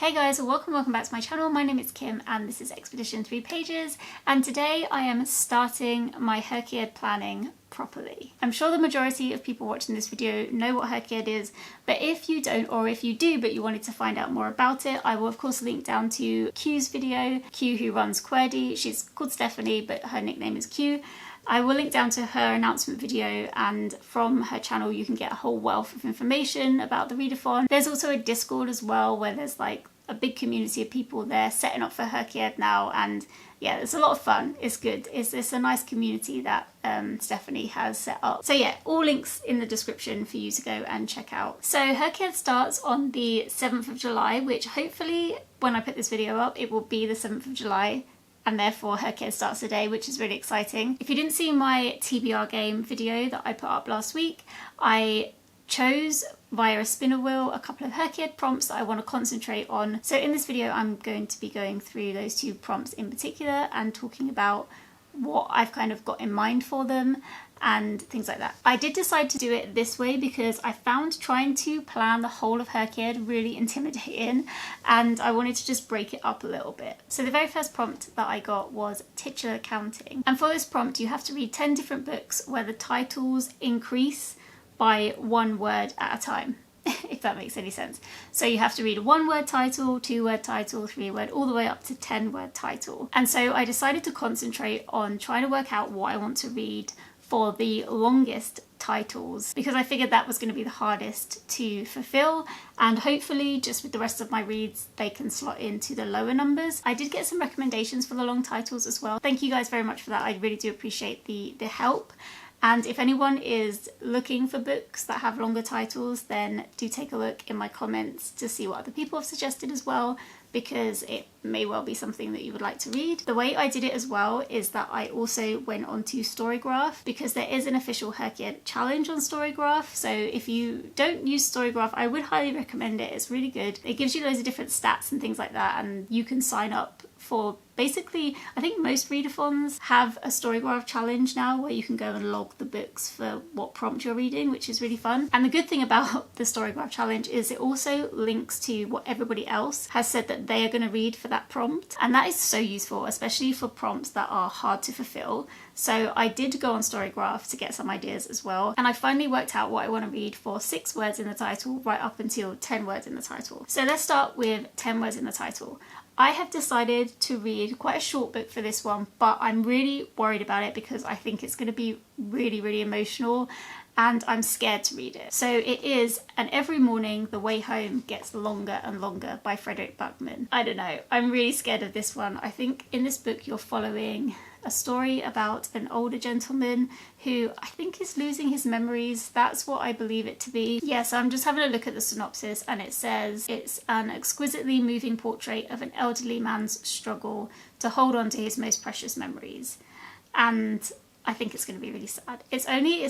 Hey guys, welcome back to my channel. My name is Kim and this is Expedition 3 Pages, and today I am starting my HRCYED planning properly. I'm sure the majority of people watching this video know what HRCYED is, but if you don't, or if you do but you wanted to find out more about it, I will of course link down to Q's video. Q, who runs HRCYED, she's called Stephanie but her nickname is Q. I will link down to her announcement video, and from her channel you can get a whole wealth of information about the Readathon. There's also a Discord as well where there's like a big community of people there setting up for HRCYED now, and yeah, it's a lot of fun. It's good. It's a nice community that Stephanie has set up. So yeah, all links in the description for you to go and check out. So HRCYED starts on the 7th of July, which hopefully when I put this video up it will be the 7th of July. And therefore HRCYED starts today, which is really exciting. If you didn't see my TBR game video that I put up last week, I chose via a spinner wheel a couple of HRCYED prompts that I want to concentrate on. So in this video I'm going to be going through those two prompts in particular and talking about what I've kind of got in mind for them and things like that. I did decide to do it this way because I found trying to plan the whole of HRCYED really intimidating, and I wanted to just break it up a little bit. So the very first prompt that I got was titular counting, and for this prompt you have to read 10 different books where the titles increase by one word at a time, if that makes any sense. So you have to read a 1-word title, 2-word title, 3-word, all the way up to 10-word title. And so I decided to concentrate on trying to work out what I want to read for the longest titles, because I figured that was going to be the hardest to fulfill, and hopefully just with the rest of my reads they can slot into the lower numbers. I did get some recommendations for the long titles as well. Thank you guys very much for that. I really do appreciate the help. And if anyone is looking for books that have longer titles, then do take a look in my comments to see what other people have suggested as well, because it may well be something that you would like to read. The way I did it as well is that I also went onto Storygraph, because there is an official HRCYED challenge on Storygraph. So if you don't use Storygraph, I would highly recommend it. It's really good. It gives you loads of different stats and things like that, and you can sign up for basically, I think most readathons have a Storygraph challenge now where you can go and log the books for what prompt you're reading, which is really fun. And the good thing about the Storygraph challenge is it also links to what everybody else has said that they are going to read for that prompt, and that is so useful, especially for prompts that are hard to fulfill. So I did go on Storygraph to get some ideas as well, and I finally worked out what I want to read for 6 words in the title right up until 10 words in the title. So let's start with 10 words in the title. I have decided to read quite a short book for this one, but I'm really worried about it because I think it's going to be really emotional and I'm scared to read it. So it is And Every Morning the Way Home Gets Longer and Longer by Frederick Buckman. I don't know, I'm really scared of this one. I think in this book you're following a story about an older gentleman who I think is losing his memories. That's what I believe it to be. Yeah, so I'm just having a look at the synopsis, and it says it's an exquisitely moving portrait of an elderly man's struggle to hold on to his most precious memories. And I think it's going to be really sad. It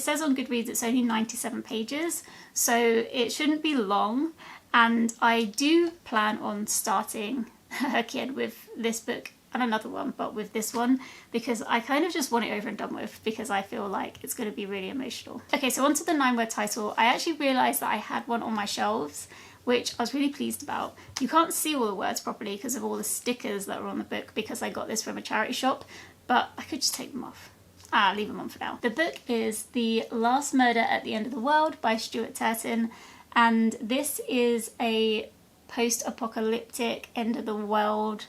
says on Goodreads it's only 97 pages, so it shouldn't be long, and I do plan on starting HRCYED with this book and another one, but with this one, because I kind of just want it over and done with, because I feel like it's going to be really emotional. Okay, so onto the 9-word title. I actually realised that I had one on my shelves, which I was really pleased about. You can't see all the words properly because of all the stickers that are on the book, because I got this from a charity shop, but I could just take them off. Leave them on for now. The book is The Last Murder at the End of the World by Stuart Turton, and this is a post-apocalyptic end of the world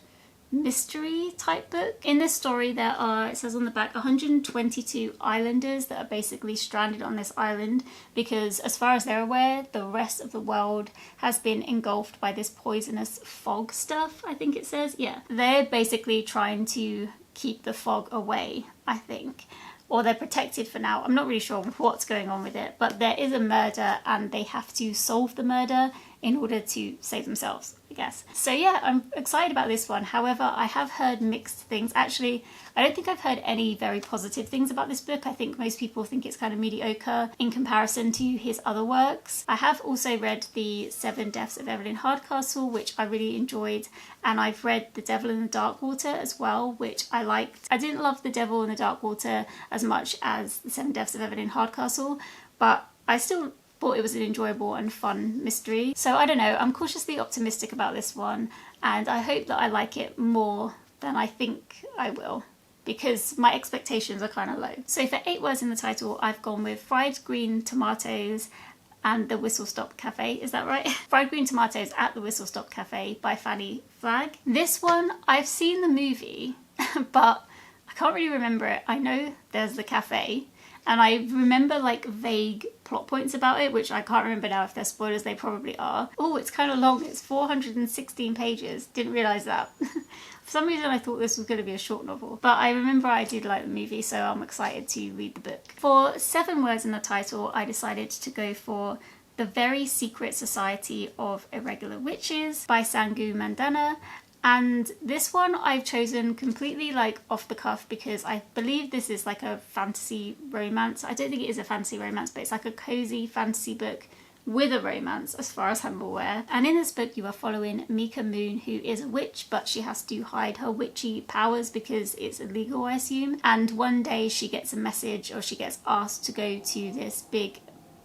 mystery type book. In this story there are, it says on the back, 122 islanders that are basically stranded on this island because, as far as they're aware, the rest of the world has been engulfed by this poisonous fog stuff, I think it says. Yeah, they're basically trying to keep the fog away, I think, or they're protected for now. I'm not really sure what's going on with it, but there is a murder and they have to solve the murder in order to save themselves, I guess. So yeah, I'm excited about this one. However, I have heard mixed things. Actually, I don't think I've heard any very positive things about this book. I think most people think it's kind of mediocre in comparison to his other works. I have also read The 7 Deaths of Evelyn Hardcastle, which I really enjoyed, and I've read The Devil in the Dark Water as well, which I liked. I didn't love The Devil in the Dark Water as much as The 7 Deaths of Evelyn Hardcastle, but I still thought it was an enjoyable and fun mystery. So I don't know, I'm cautiously optimistic about this one, and I hope that I like it more than I think I will, because my expectations are kind of low. So for 8 words in the title, I've gone with fried green tomatoes and the Whistle Stop Cafe. Is that right? Fried green tomatoes at the Whistle Stop Cafe by Fanny Flagg. This one, I've seen the movie, but I can't really remember it. I know there's the cafe, and I remember like vague plot points about it, which I can't remember now. If they're spoilers, they probably are. Oh, it's kind of long. It's 416 pages. Didn't realise that. For some reason I thought this was going to be a short novel, but I remember I did like the movie, so I'm excited to read the book. For 7 words in the title, I decided to go for The Very Secret Society of Irregular Witches by Sangu Mandana. And this one I've chosen completely like off the cuff because I believe this is like a fantasy romance. I don't think it is a fantasy romance, but it's like a cozy fantasy book with a romance as far as I'm aware. And in this book you are following Mika Moon, who is a witch, but she has to hide her witchy powers because it's illegal, I assume. And one day she gets a message, or she gets asked to go to this big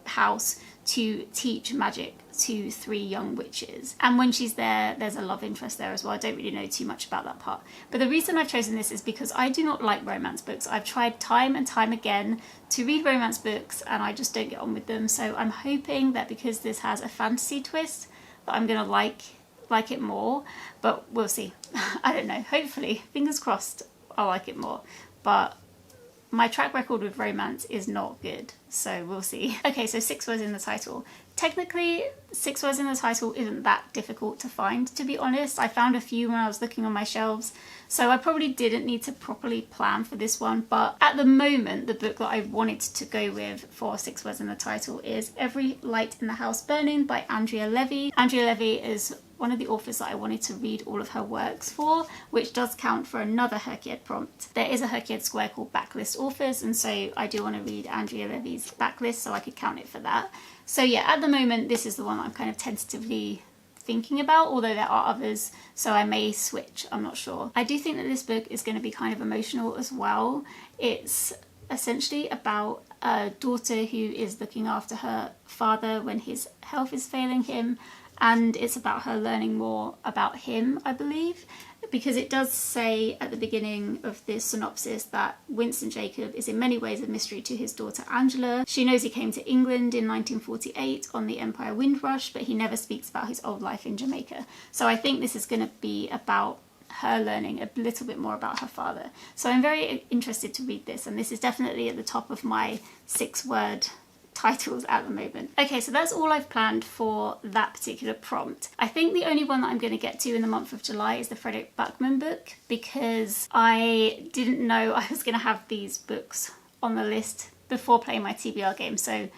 house to teach magic to 3 young witches. And when she's there, there's a love interest there as well. I don't really know too much about that part. But the reason I've chosen this is because I do not like romance books. I've tried time and time again to read romance books and I just don't get on with them. So I'm hoping that because this has a fantasy twist, that I'm gonna like it more, but we'll see. I don't know. Hopefully, fingers crossed, I'll like it more. But my track record with romance is not good, so we'll see. Okay, so 6 words in the title. Technically, 6 words in the title isn't that difficult to find, to be honest. I found a few when I was looking on my shelves, so I probably didn't need to properly plan for this one, but at the moment, the book that I wanted to go with for 6 words in the title is Every Light in the House Burning by Andrea Levy. Andrea Levy is one of the authors that I wanted to read all of her works for, which does count for another HRCYED prompt. There is a HRCYED square called Backlist Authors, and so I do want to read Andrea Levy's backlist, so I could count it for that. So yeah, at the moment, this is the one I'm kind of tentatively thinking about, although there are others, so I may switch, I'm not sure. I do think that this book is going to be kind of emotional as well. It's essentially about a daughter who is looking after her father when his health is failing him, and it's about her learning more about him, I believe, because it does say at the beginning of this synopsis that Winston Jacob is in many ways a mystery to his daughter Angela. She knows he came to England in 1948 on the Empire Windrush, but he never speaks about his old life in Jamaica. So I think this is going to be about her learning a little bit more about her father. So I'm very interested to read this, and this is definitely at the top of my 6-word titles at the moment. Okay, so that's all I've planned for that particular prompt. I think the only one that I'm going to get to in the month of July is the Frederick Backman book, because I didn't know I was going to have these books on the list before playing my TBR game. So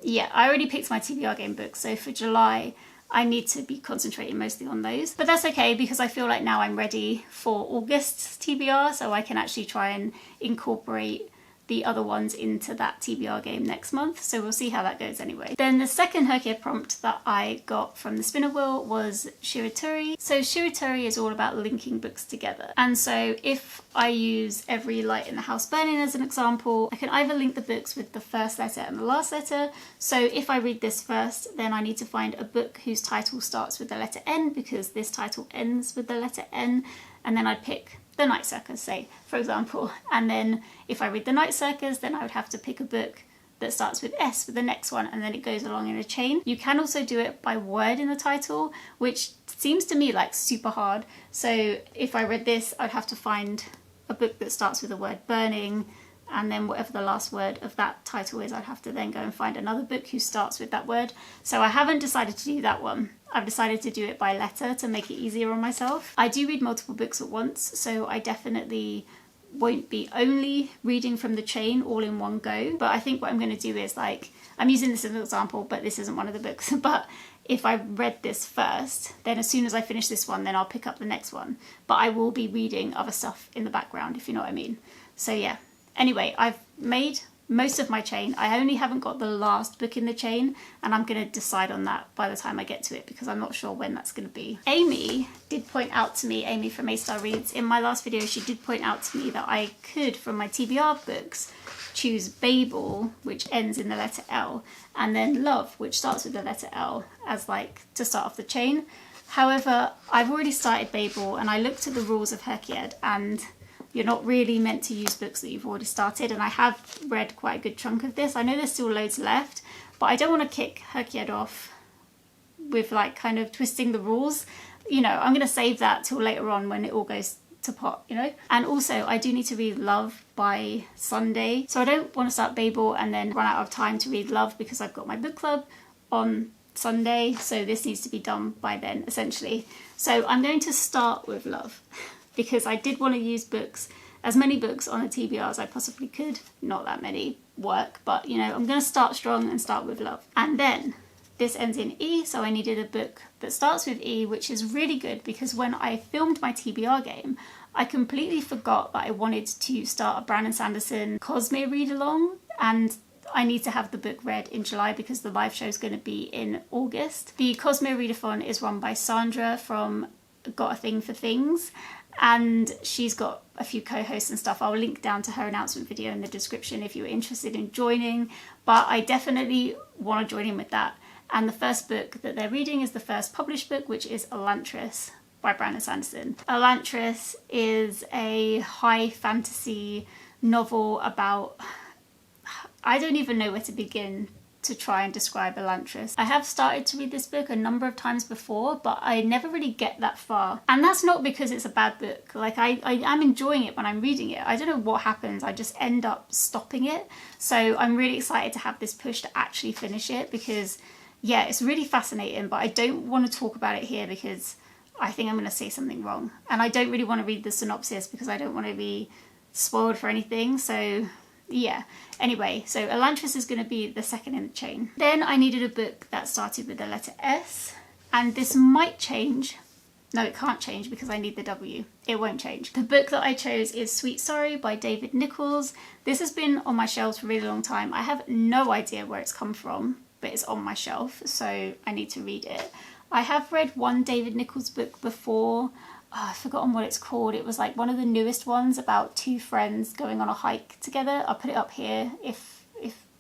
yeah, I already picked my TBR game books, so for July I need to be concentrating mostly on those. But that's okay, because I feel like now I'm ready for August's TBR, so I can actually try and incorporate the other ones into that TBR game next month, so we'll see how that goes anyway. Then the second HRCYED prompt that I got from the spinner wheel was Shiratori. So Shiratori is all about linking books together, and so if I use Every Light in the House Burning as an example, I can either link the books with the first letter and the last letter. So if I read this first, then I need to find a book whose title starts with the letter N, because this title ends with the letter N, and then I'd pick The Night Circus, say, for example. And then if I read The Night Circus, then I would have to pick a book that starts with S for the next one, and then it goes along in a chain. You can also do it by word in the title, which seems to me like super hard. So if I read this, I'd have to find a book that starts with the word burning, and then whatever the last word of that title is, I'd have to then go and find another book who starts with that word. So I haven't decided to do that one. I've decided to do it by letter to make it easier on myself. I do read multiple books at once, so I definitely won't be only reading from the chain all in one go. But I think what I'm going to do is, like, I'm using this as an example, but this isn't one of the books. But if I read this first, then as soon as I finish this one, then I'll pick up the next one. But I will be reading other stuff in the background, if you know what I mean. So yeah. Anyway, I've made most of my chain. I only haven't got the last book in the chain, and I'm going to decide on that by the time I get to it because I'm not sure when that's going to be. Amy did point out to me, Amy from A-Star Reads, in my last video, she did point out to me that I could, from my TBR books, choose Babel, which ends in the letter L, and then Love, which starts with the letter L, as like to start off the chain. However, I've already started Babel, and I looked at the rules of HRCYED, and you're not really meant to use books that you've already started, and I have read quite a good chunk of this. I know there's still loads left, but I don't want to kick HRCYED off with like kind of twisting the rules. You know, I'm going to save that till later on when it all goes to pot, you know. And also I do need to read Love by Sunday, so I don't want to start Babel and then run out of time to read Love because I've got my book club on Sunday, so this needs to be done by then essentially. So I'm going to start with Love because I did want to use books, as many books on a TBR as I possibly could. Not that many work, but you know, I'm going to start strong and start with Love. And then this ends in E, so I needed a book that starts with E, which is really good because when I filmed my TBR game, I completely forgot that I wanted to start a Brandon Sanderson Cosmere read-along, and I need to have the book read in July because the live show is going to be in August. The Cosmere Readathon is run by Sandra from Got a Thing for Things, and she's got a few co-hosts and stuff. I'll link down to her announcement video in the description if you're interested in joining, but I definitely want to join in with that. And the first book that they're reading is the first published book, which is Elantris by Brandon Sanderson. Elantris is a high fantasy novel about, I don't even know where to begin to try and describe Elantris. I have started to read this book a number of times before, but I never really get that far. And that's not because it's a bad book. Like I am enjoying it when I'm reading it. I don't know what happens. I just end up stopping it. So I'm really excited to have this push to actually finish it because yeah, it's really fascinating, but I don't want to talk about it here because I think I'm going to say something wrong. And I don't really want to read the synopsis because I don't want to be spoiled for anything. So yeah, anyway, so Elantris is going to be the second in the chain. Then I needed a book that started with the letter S, and this might change. No, it can't change because I need the W. It won't change. The book that I chose is Sweet Sorrow by David Nichols. This has been on my shelves for a really long time. I have no idea where it's come from, but it's on my shelf, so I need to read it. I have read one David Nichols book before. I've forgotten what it's called. It was like one of the newest ones about two friends going on a hike together. I'll put it up here. If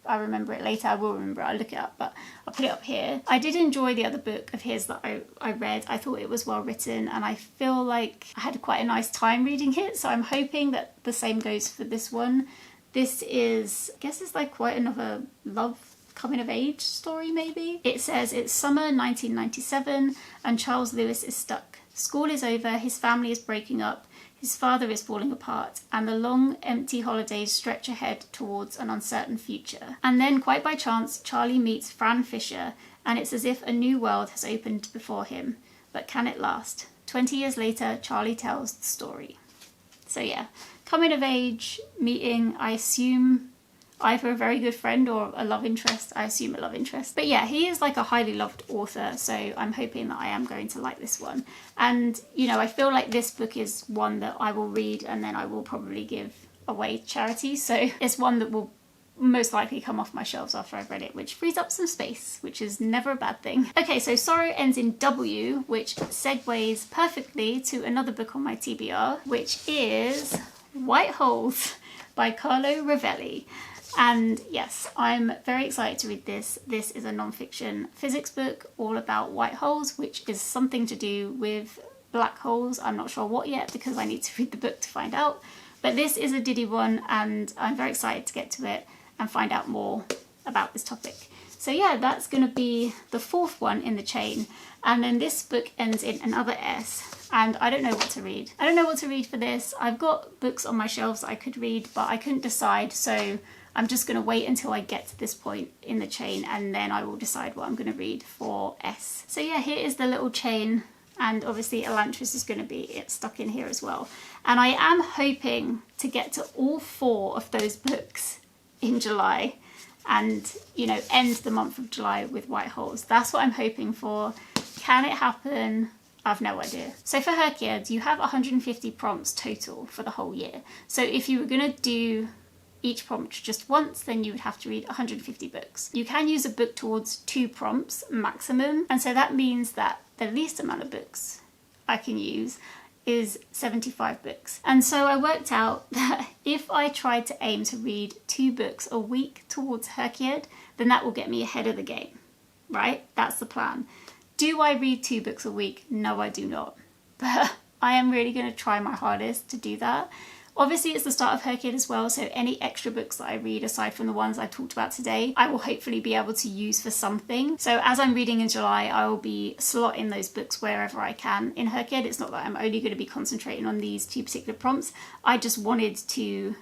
I remember it later, I will remember it. I'll look it up, but I'll put it up here. I did enjoy the other book of his that I read. I thought it was well written, and I feel like I had quite a nice time reading it, so I'm hoping that the same goes for this one. This is, I guess it's like quite another love coming of age story maybe. It says it's summer 1997 and Charles Lewis is stuck. School is over, his family is breaking up, his father is falling apart, and the long, empty holidays stretch ahead towards an uncertain future. And then, quite by chance, Charlie meets Fran Fisher, and it's as if a new world has opened before him. But can it last? 20 years later, Charlie tells the story. So yeah, coming of age, meeting, I assume either a very good friend or a love interest. I assume a love interest. But yeah, he is like a highly loved author, so I'm hoping that I am going to like this one. And, you know, I feel like this book is one that I will read and then I will probably give away to charity. So it's one that will most likely come off my shelves after I've read it, which frees up some space, which is never a bad thing. Okay, so Sorrow ends in W, which segues perfectly to another book on my TBR, which is White Holes by Carlo Rovelli. And yes, I'm very excited to read this. This is a non-fiction physics book all about white holes, which is something to do with black holes. I'm not sure what yet because I need to read the book to find out. But this is a Diddy one and I'm very excited to get to it and find out more about this topic. So yeah, that's going to be the fourth one in the chain. And then this book ends in another S. And I don't know what to read. I don't know what to read for this. I've got books on my shelves that I could read, but I couldn't decide. So I'm just going to wait until I get to this point in the chain and then I will decide what I'm going to read for S. So yeah, here is the little chain, and obviously Elantris is going to be stuck in here as well. And I am hoping to get to all 4 of those books in July and, you know, end the month of July with White Holes. That's what I'm hoping for. Can it happen? I've no idea. So for HRCYED, you have 150 prompts total for the whole year. So if you were going to do each prompt just once, then you would have to read 150 books. You can use a book towards 2 prompts maximum, and so that means that the least amount of books I can use is 75 books. And so I worked out that if I tried to aim to read 2 books a week towards HRCYED, then that will get me ahead of the game, right? That's the plan. Do I read 2 books a week? No, I do not. But I am really going to try my hardest to do that. Obviously, it's the start of HRCYED as well, so any extra books that I read aside from the ones I talked about today, I will hopefully be able to use for something. So as I'm reading in July, I will be slotting those books wherever I can in HRCYED. It's not that I'm only going to be concentrating on these 2 particular prompts. I just wanted to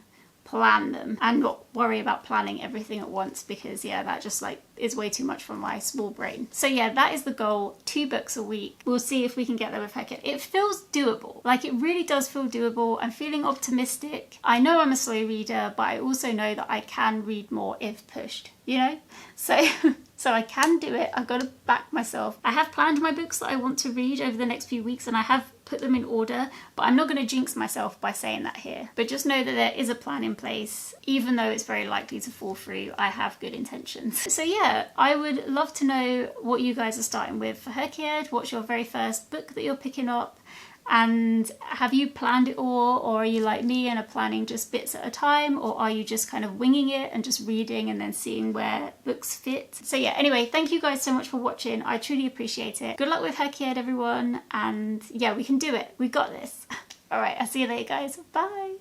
plan them and not worry about planning everything at once, because yeah, that just like is way too much for my small brain. So yeah, that is the goal, 2 books a week. We'll see if we can get there with HRCYED. It feels doable, like it really does feel doable. I'm feeling optimistic. I know I'm a slow reader, but I also know that I can read more if pushed, you know? So I can do it. I've got to back myself. I have planned my books that I want to read over the next few weeks, and I have put them in order, but I'm not going to jinx myself by saying that here. But just know that there is a plan in place. Even though it's very likely to fall through, I have good intentions. So yeah, I would love to know what you guys are starting with for HRCYED. What's your very first book that you're picking up? And have you planned it all, or are you like me and are planning just bits at a time, or are you just kind of winging it and just reading and then seeing where books fit? So yeah, anyway, thank you guys so much for watching. I truly appreciate it. Good luck with HRCYED, everyone, and yeah, we can do it. We got this. All right, I'll see you later, guys. Bye.